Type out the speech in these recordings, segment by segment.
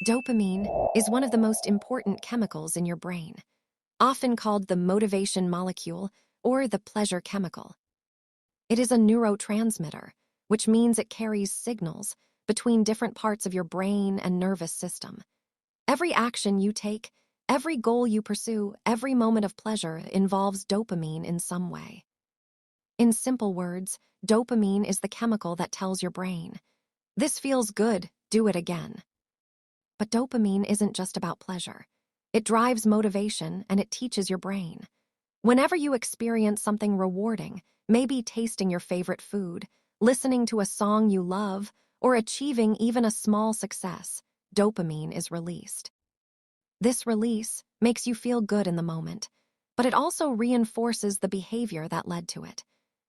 Dopamine is one of the most important chemicals in your brain, often called the motivation molecule or the pleasure chemical. It is a neurotransmitter, which means it carries signals between different parts of your brain and nervous system. Every action you take, every goal you pursue, every moment of pleasure involves dopamine in some way. In simple words, dopamine is the chemical that tells your brain, "This feels good, do it again." But dopamine isn't just about pleasure. It drives motivation and it teaches your brain. Whenever you experience something rewarding, maybe tasting your favorite food, listening to a song you love, or achieving even a small success, dopamine is released. This release makes you feel good in the moment, but it also reinforces the behavior that led to it.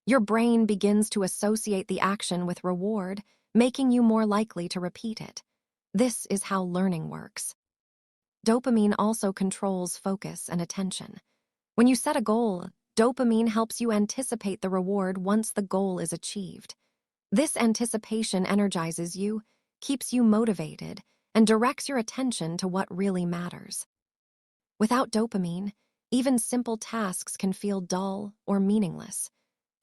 Your brain begins to associate the action with reward, making you more likely to repeat it. This is how learning works. Dopamine also controls focus and attention. When you set a goal, dopamine helps you anticipate the reward once the goal is achieved. This anticipation energizes you, keeps you motivated, and directs your attention to what really matters. Without dopamine, even simple tasks can feel dull or meaningless.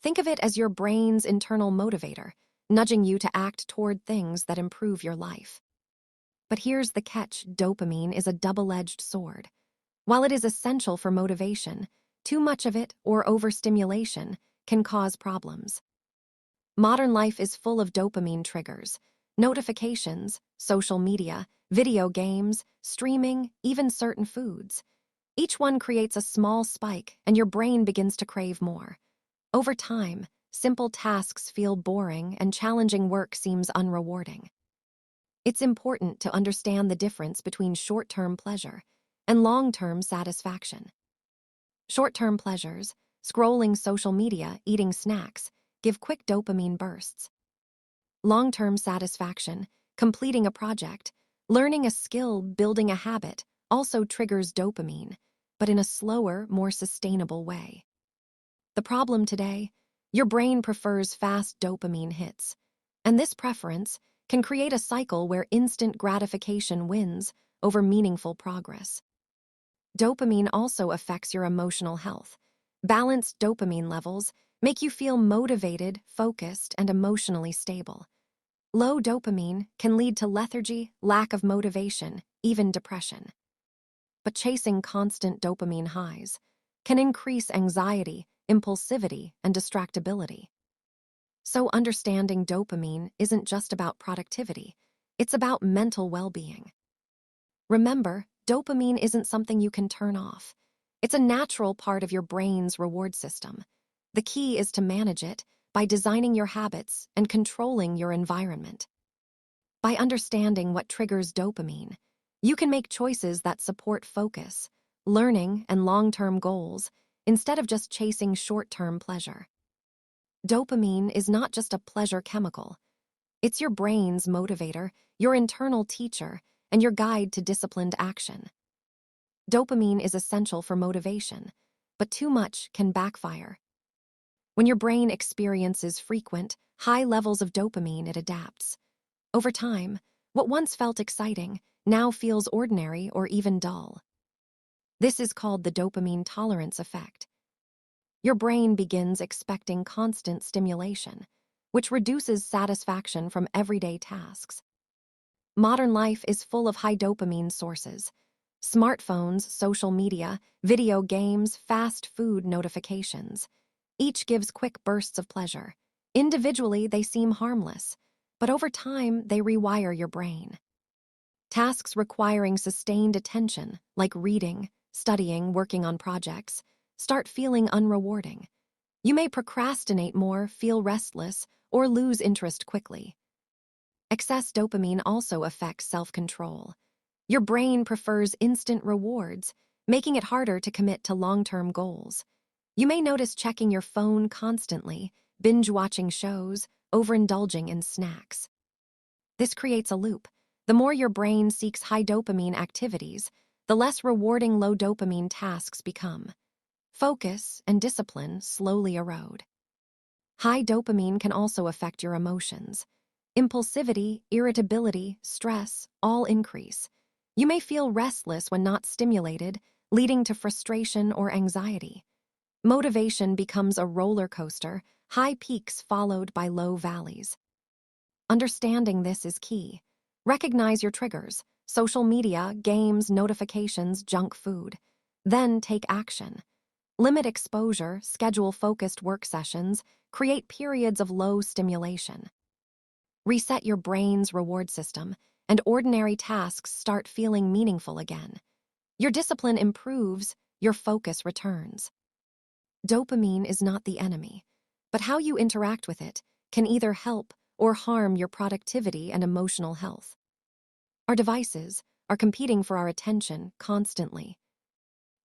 Think of it as your brain's internal motivator, nudging you to act toward things that improve your life. But here's the catch: dopamine is a double-edged sword. While it is essential for motivation, too much of it or overstimulation can cause problems. Modern life is full of dopamine triggers: notifications, social media, video games, streaming, even certain foods. Each one creates a small spike, and your brain begins to crave more. Over time, simple tasks feel boring and challenging work seems unrewarding. It's important to understand the difference between short-term pleasure and long-term satisfaction. Short-term pleasures, scrolling social media, eating snacks, give quick dopamine bursts. Long-term satisfaction, completing a project, learning a skill, building a habit, also triggers dopamine, but in a slower, more sustainable way. The problem today: your brain prefers fast dopamine hits, and this preference can create a cycle where instant gratification wins over meaningful progress. Dopamine also affects your emotional health. Balanced dopamine levels make you feel motivated, focused, and emotionally stable. Low dopamine can lead to lethargy, lack of motivation, even depression. But chasing constant dopamine highs can increase anxiety, impulsivity, and distractibility. So understanding dopamine isn't just about productivity, it's about mental well-being. Remember, dopamine isn't something you can turn off. It's a natural part of your brain's reward system. The key is to manage it by designing your habits and controlling your environment. By understanding what triggers dopamine, you can make choices that support focus, learning, and long-term goals instead of just chasing short-term pleasure. Dopamine is not just a pleasure chemical. It's your brain's motivator, your internal teacher, and your guide to disciplined action. Dopamine is essential for motivation, but too much can backfire. When your brain experiences frequent, high levels of dopamine, it adapts. Over time, what once felt exciting now feels ordinary or even dull. This is called the dopamine tolerance effect. Your brain begins expecting constant stimulation, which reduces satisfaction from everyday tasks. Modern life is full of high dopamine sources: smartphones, social media, video games, fast food notifications. Each gives quick bursts of pleasure. Individually, they seem harmless, but over time, they rewire your brain. Tasks requiring sustained attention, like reading, studying, working on projects, start feeling unrewarding. You may procrastinate more, feel restless, or lose interest quickly. Excess dopamine also affects self-control. Your brain prefers instant rewards, making it harder to commit to long-term goals. You may notice checking your phone constantly, binge-watching shows, overindulging in snacks. This creates a loop. The more your brain seeks high dopamine activities, the less rewarding low dopamine tasks become. Focus and discipline slowly erode. High dopamine can also affect your emotions. Impulsivity, irritability, stress all increase. You may feel restless when not stimulated, leading to frustration or anxiety. Motivation becomes a roller coaster, high peaks followed by low valleys. Understanding this is key. Recognize your triggers: social media, games, notifications, junk food. Then take action. Limit exposure, schedule focused work sessions, create periods of low stimulation. Reset your brain's reward system, and ordinary tasks start feeling meaningful again. Your discipline improves, your focus returns. Dopamine is not the enemy, but how you interact with it can either help or harm your productivity and emotional health. Our devices are competing for our attention constantly.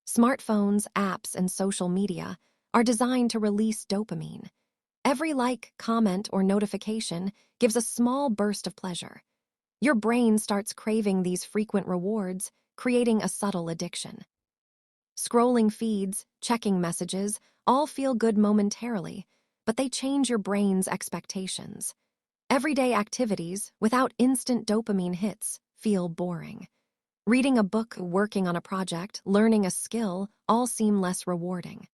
Smartphones, apps, and social media are designed to release dopamine. Every like, comment, or notification gives a small burst of pleasure. Your brain starts craving these frequent rewards, creating a subtle addiction. Scrolling feeds, checking messages, all feel good momentarily, but they change your brain's expectations. Everyday activities, without instant dopamine hits, feel boring. Reading a book, working on a project, learning a skill, all seem less rewarding.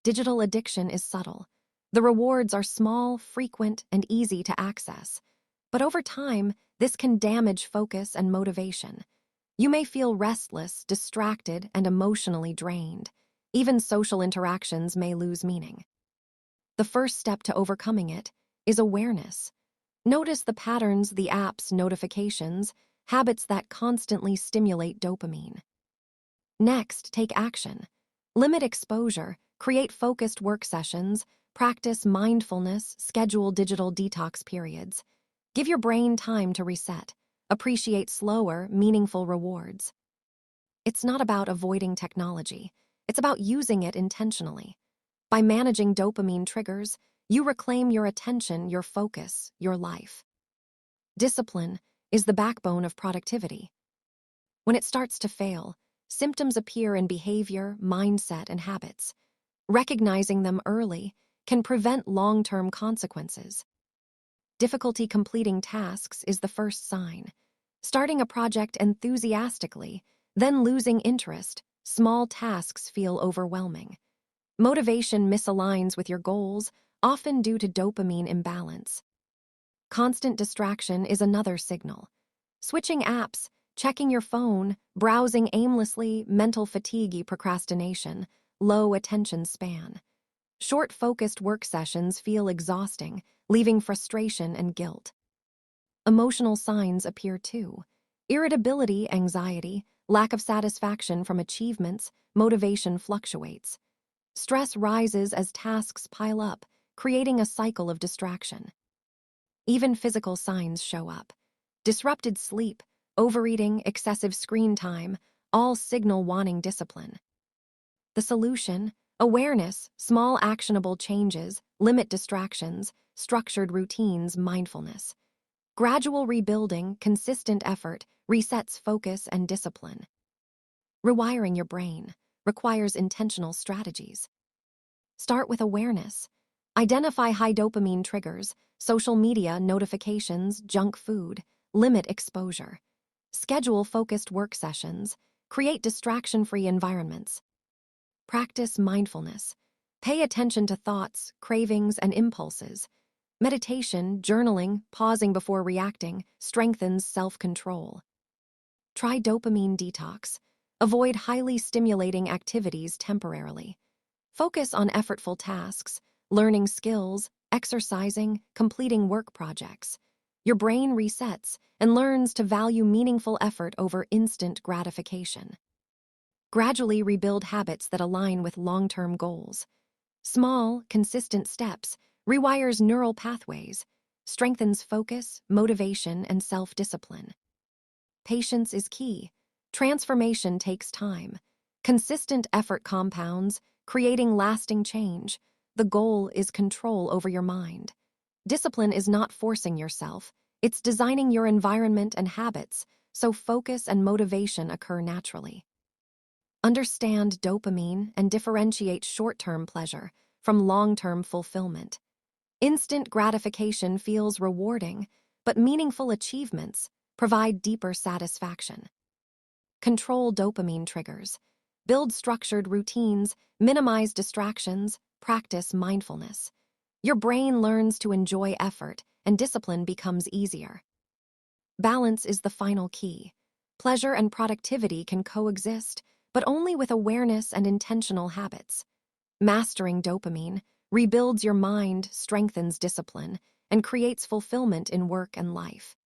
Digital addiction is subtle. The rewards are small, frequent, and easy to access. But over time, this can damage focus and motivation. You may feel restless, distracted, and emotionally drained. Even social interactions may lose meaning. The first step to overcoming it is awareness. Notice the patterns, the apps, notifications, habits that constantly stimulate dopamine. Next, take action. Limit exposure, create focused work sessions, practice mindfulness, schedule digital detox periods. Give your brain time to reset. Appreciate slower, meaningful rewards. It's not about avoiding technology. It's about using it intentionally. By managing dopamine triggers, you reclaim your attention, your focus, your life. Discipline is the backbone of productivity. When it starts to fail, symptoms appear in behavior, mindset, and habits. Recognizing them early can prevent long-term consequences. Difficulty completing tasks is the first sign. Starting a project enthusiastically, then losing interest, small tasks feel overwhelming. Motivation misaligns with your goals, often due to dopamine imbalance. Constant distraction is another signal. Switching apps, checking your phone, browsing aimlessly, mental fatigue, procrastination, low attention span. Short, focused work sessions feel exhausting, leaving frustration and guilt. Emotional signs appear too. Irritability, anxiety, lack of satisfaction from achievements, motivation fluctuates. Stress rises as tasks pile up, creating a cycle of distraction. Even physical signs show up. Disrupted sleep, overeating, excessive screen time, all signal wanting discipline. The solution: awareness, small actionable changes, limit distractions, structured routines, mindfulness. Gradual rebuilding, consistent effort, resets focus and discipline. Rewiring your brain requires intentional strategies. Start with awareness. Identify high dopamine triggers, social media, notifications, junk food. Limit exposure. Schedule focused work sessions. Create distraction-free environments. Practice mindfulness. Pay attention to thoughts, cravings, and impulses. Meditation, journaling, pausing before reacting strengthens self-control. Try dopamine detox. Avoid highly stimulating activities temporarily. Focus on effortful tasks, learning skills, exercising, completing work projects. Your brain resets and learns to value meaningful effort over instant gratification. Gradually rebuild habits that align with long-term goals. Small, consistent steps rewires neural pathways, strengthens focus, motivation, and self-discipline. Patience is key. Transformation takes time. Consistent effort compounds, creating lasting change. The goal is control over your mind. Discipline is not forcing yourself. It's designing your environment and habits so focus and motivation occur naturally. Understand dopamine and differentiate short-term pleasure from long-term fulfillment. Instant gratification feels rewarding, but meaningful achievements provide deeper satisfaction. Control dopamine triggers. Build structured routines, minimize distractions, practice mindfulness. Your brain learns to enjoy effort, and discipline becomes easier. Balance is the final key. Pleasure and productivity can coexist, but only with awareness and intentional habits. Mastering dopamine rebuilds your mind, strengthens discipline, and creates fulfillment in work and life.